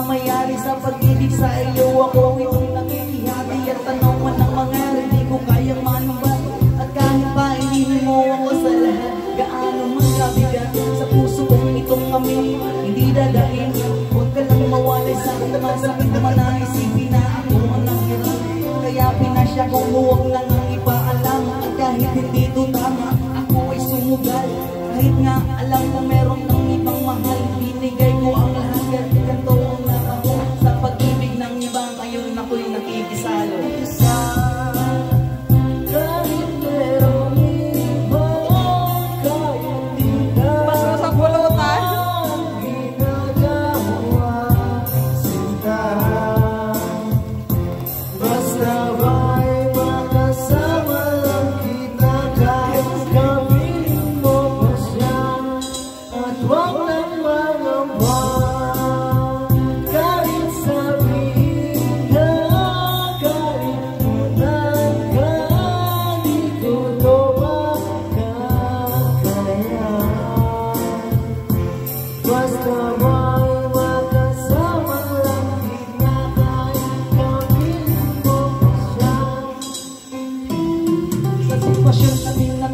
mayari sa pag-ibig sa iyo. Ako itong nakikihati at tanong man ang mangyari, di ko kayang manubat. At kahit pa hindi mo ako sa lahat, gaano man kabigat sa puso kong itong kami hindi dadain. Huwag ka lang mawalay sa akin, masakit naman na isipin na ako ang nanghirap. Kaya pinasya kong huwag lang ang ipaalam. At kahit hindi ito tama, ako ay sumugal. Kahit nga alam ko meron ng ibang mahal, binigay ko ang lahat. Ganito ang nakako sa pag-ibig ng ibang, ngayon ako'y nakikisalo. Kahit merong ibang, kahit di ka basta sa pulutan ginagawa, sinta. Basta ba'y makasama lang kita, kahit gawin mo pa siya. At huwag nang mangamba, kahit sabihin ka, kahit punan ka, di ko to makakaya. Basta ba'y makasama lang kita, kahit gawin mo pa siya. Sa sitwasyon natin na